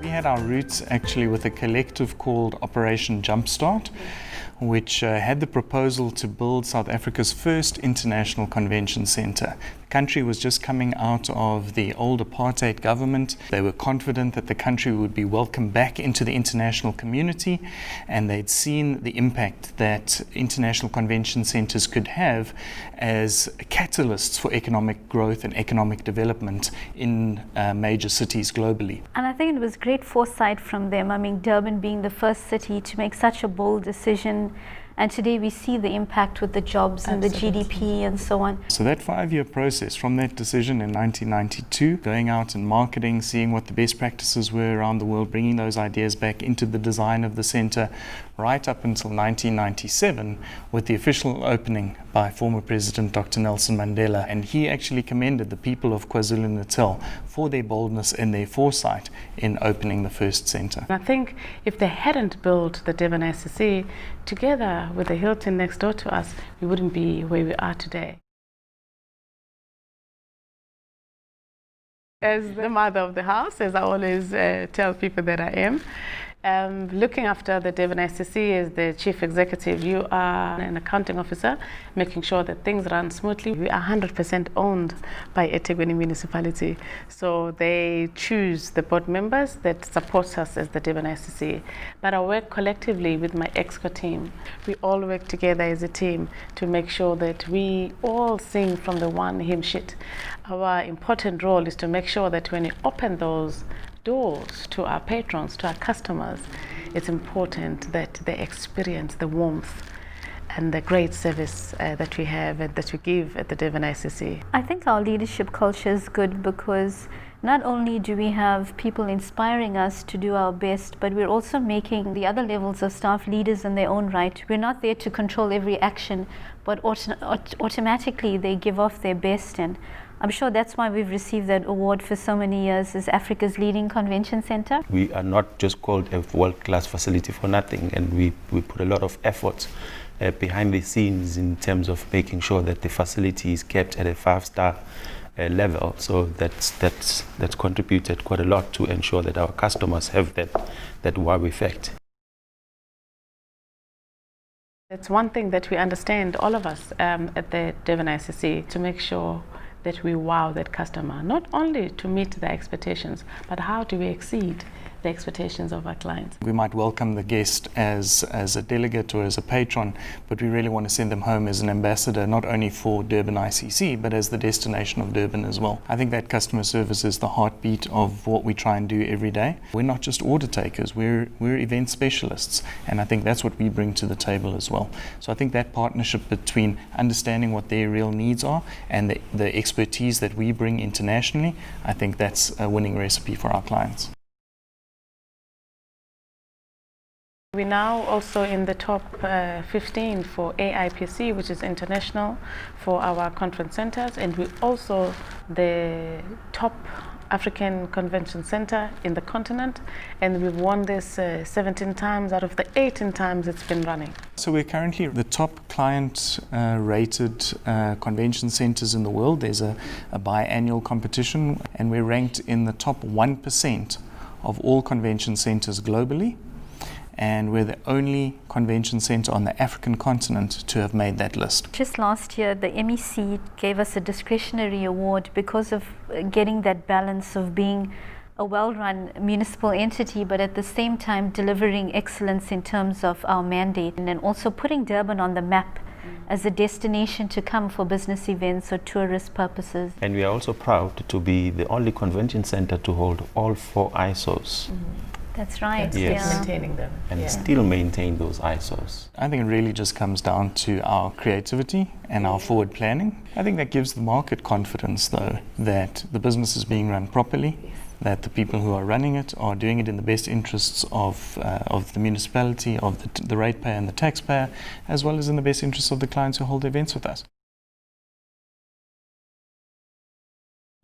We had our roots actually with a collective called Operation Jumpstart, which had the proposal to build South Africa's first international convention centre. The country was just coming out of the old apartheid government. They were confident that the country would be welcomed back into the international community, and they'd seen the impact that international convention centres could have as catalysts for economic growth and economic development in major cities globally. And I think it was great foresight from them. I mean, Durban being the first city to make such a bold decision. And today we see the impact with the jobs and the GDP and so on. So that 5-year process from that decision in 1992, going out and marketing, seeing what the best practices were around the world, bringing those ideas back into the design of the centre, right up until 1997 with the official opening by former President Dr. Nelson Mandela. And he actually commended the people of KwaZulu-Natal for their boldness and their foresight in opening the first centre. I think if they hadn't built the Durban ICC together with the Hilton next door to us, we wouldn't be where we are today. As the mother of the house, as I always tell people that I am, looking after the Durban ICC as the chief executive, you are an accounting officer, making sure that things run smoothly. We are 100% owned by eThekwini municipality, so they choose the board members that support us as the Durban ICC. But I work collectively with my EXCO team. We all work together as a team to make sure that we all sing from the one hymn sheet. Our important role is to make sure that when you open those doors to our patrons, to our customers, it's important that they experience the warmth and the great service that we have and that we give at the Durban ICC. I think our leadership culture is good because not only do we have people inspiring us to do our best, but we're also making the other levels of staff leaders in their own right. We're not there to control every action, but automatically they give off their best, and I'm sure that's why we've received that award for so many years as Africa's leading convention centre. We are not just called a world-class facility for nothing, and we put a lot of effort behind the scenes in terms of making sure that the facility is kept at a 5-star level. So that's contributed quite a lot to ensure that our customers have that wow effect. It's one thing that we understand, all of us at the Durban ICC, to make sure that we wow that customer, not only to meet their expectations, but how do we exceed the expectations of our clients. We might welcome the guest as a delegate or as a patron, but we really want to send them home as an ambassador, not only for Durban ICC, but as the destination of Durban as well. I think that customer service is the heartbeat of what we try and do every day. We're not just order takers, we're event specialists, and I think that's what we bring to the table as well. So I think that partnership between understanding what their real needs are and the expertise that we bring internationally, I think that's a winning recipe for our clients. We're now also in the top 15 for AIPC, which is international, for our conference centers, and we're also the top African convention center in the continent, and we've won this 17 times out of the 18 times it's been running. So we're currently the top client rated convention centers in the world. There's a biannual competition, and we're ranked in the top 1% of all convention centers globally. And we're the only convention centre on the African continent to have made that list. Just last year, the MEC gave us a discretionary award because of getting that balance of being a well-run municipal entity, but at the same time delivering excellence in terms of our mandate, and then also putting Durban on the map as a destination to come for business events or tourist purposes. And we are also proud to be the only convention centre to hold all 4 ISOs. That's right. Yes. Maintaining them. And still maintain those ISOs. I think it really just comes down to our creativity and our forward planning. I think that gives the market confidence, though, that the business is being run properly, that the people who are running it are doing it in the best interests of the municipality, of the ratepayer and the taxpayer, as well as in the best interests of the clients who hold events with us.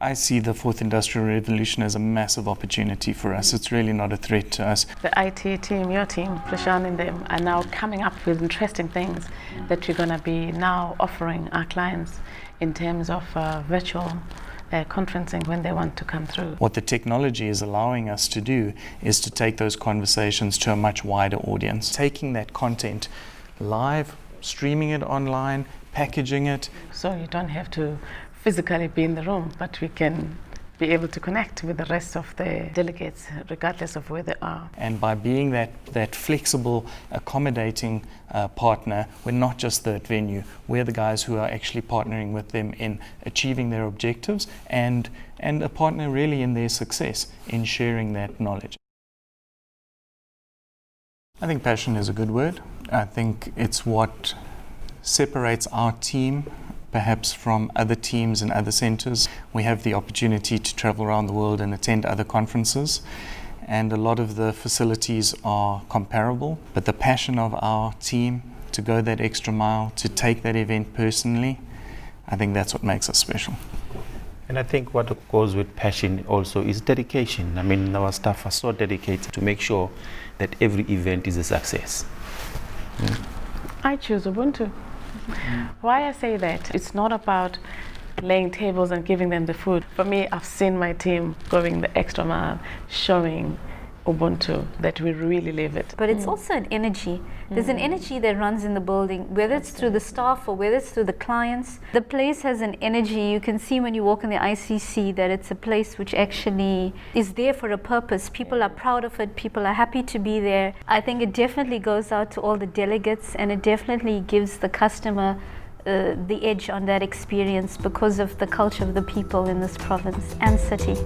I see the 4th Industrial Revolution as a massive opportunity for us. It's really not a threat to us. The IT team, your team, Prashan and them, are now coming up with interesting things that we're going to be now offering our clients in terms of virtual conferencing when they want to come through. What the technology is allowing us to do is to take those conversations to a much wider audience. Taking that content live, streaming it online, packaging it. So you don't have to physically be in the room, but we can be able to connect with the rest of the delegates regardless of where they are. And by being that flexible, accommodating partner, we're not just the venue, we're the guys who are actually partnering with them in achieving their objectives and a partner really in their success in sharing that knowledge. I think passion is a good word. I think it's what separates our team perhaps from other teams and other centres. We have the opportunity to travel around the world and attend other conferences, and a lot of the facilities are comparable, but the passion of our team to go that extra mile, to take that event personally, I think that's what makes us special. And I think what goes with passion also is dedication. I mean, our staff are so dedicated to make sure that every event is a success. I choose Ubuntu. Why I say that, it's not about laying tables and giving them the food. For me, I've seen my team going the extra mile, showing Ubuntu that we really live it. But it's also an energy. There's an energy that runs in the building, whether it's through the staff or whether it's through the clients. The place has an energy. You can see when you walk in the ICC that it's a place which actually is there for a purpose. People are proud of it. People are happy to be there. I think it definitely goes out to all the delegates, and it definitely gives the customer the edge on that experience because of the culture of the people in this province and city.